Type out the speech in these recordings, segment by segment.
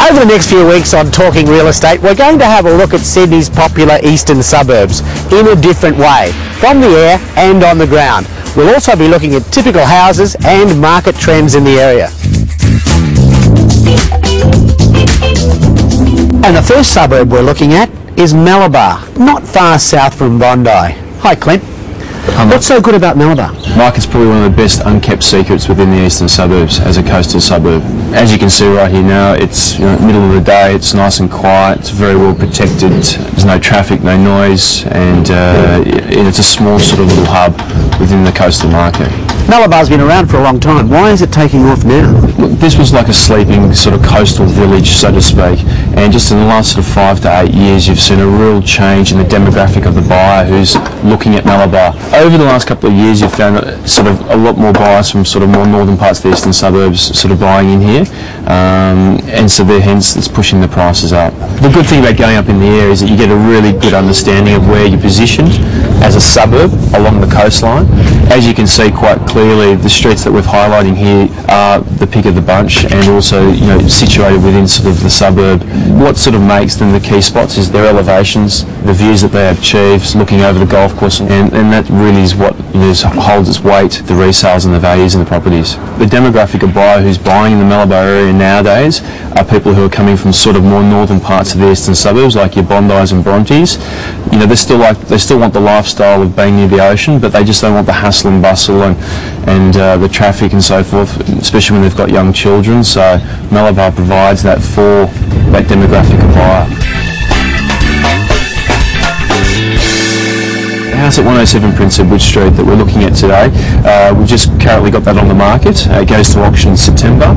Over the next few weeks on Talking Real Estate, we're going to have a look at Sydney's popular eastern suburbs in a different way, from the air and on the ground. We'll also be looking at typical houses and market trends in the area. And the first suburb we're looking at is Malabar, not far south from Bondi. Hi Clint. What's so good about Malabar? Mike, it's probably one of the best unkept secrets within the eastern suburbs as a coastal suburb. As you can see right here now, it's middle of the day, it's nice and quiet, it's very well protected, there's no traffic, no noise, and it's a small sort of little hub within the coastal market. Malabar's been around for a long time. Why is it taking off now? Look, this was like a sleeping sort of coastal village, so to speak, and just in the last sort of 5 to 8 years you've seen a real change in the demographic of the buyer who's looking at Malabar. Over the last couple of years you've found sort of a lot more buyers from sort of more northern parts of the eastern suburbs sort of buying in here, and so hence it's pushing the prices up. The good thing about going up in the air is that you get a really good understanding of where you're positioned as a suburb along the coastline. As you can see quite clearly, the streets that we're highlighting here are the pick of the bunch, and also situated within sort of the suburb. What sort of makes them the key spots is their elevations, the views that they achieve, looking over the golf course, and that really is what holds its weight, the resales and the values in the properties. The demographic of buyer who's buying in the Malabar area nowadays are people who are coming from sort of more northern parts of the eastern suburbs, like your Bondis and Brontes. They still want the lifestyle of being near the ocean, but they just don't want the hustle and bustle and the traffic and so forth, especially when they've got young children. So Malabar provides that for that demographic of buyer. The house at 107 Prince Edward Street that we're looking at today, we've just currently got that on the market. It goes to auction in September.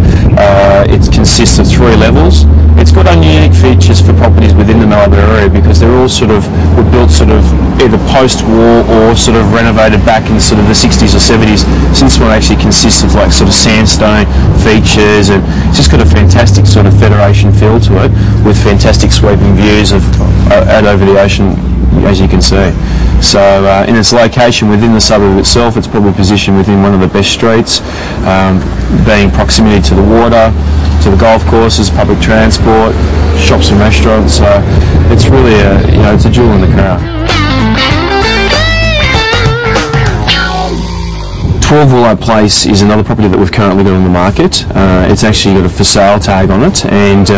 It consists of 3 levels. It's got unique features for properties within the Malabar area because they're all were built either post-war or sort of renovated back in sort of the 60s or 70s. Since one actually consists of like sort of sandstone features, and it's just got a fantastic sort of Federation feel to it, with fantastic sweeping views out over the ocean, as you can see. So in its location within the suburb itself, it's probably positioned within one of the best streets, being proximity to the water, to the golf courses, public transport, shops and restaurants. So it's really it's a jewel in the crown. 12 Willow Place is another property that we've currently got on the market. It's actually got a for sale tag on it, and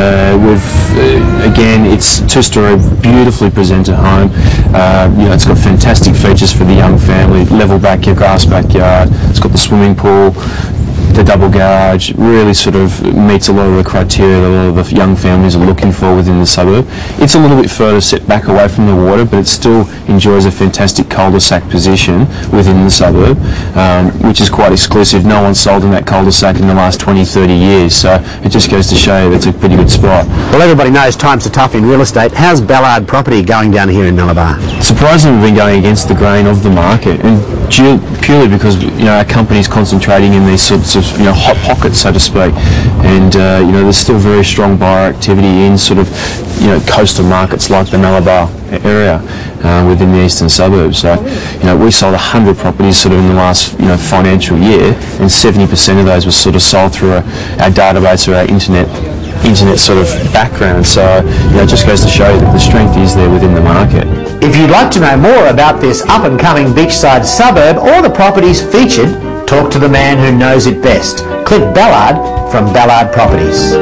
again, it's 2-story, beautifully presented home. It's got fantastic features for the young family, level backyard, grass backyard. It's got the swimming pool, the double garage. Really sort of meets a lot of the criteria that a lot of the young families are looking for within the suburb. It's a little bit further set back away from the water, but it still enjoys a fantastic cul-de-sac position within the suburb, which is quite exclusive. No one's sold in that cul-de-sac in the last 20-30 years, so it just goes to show you it's a pretty good spot. Well, everybody knows times are tough in real estate. How's Ballard property going down here in Malabar? Surprisingly, we've been going against the grain of the market, and purely because our company's concentrating in these sorts of hot pockets, so to speak, and there's still very strong buyer activity in sort of coastal markets like the Malabar area within the eastern suburbs. So we sold 100 properties sort of in the last financial year, and 70% of those were sort of sold through our database or our internet sort of background. So it just goes to show you that the strength is there within the market. If you'd like to know more about this up-and-coming beachside suburb or the properties featured, talk to the man who knows it best, Clint Ballard from Ballard Properties.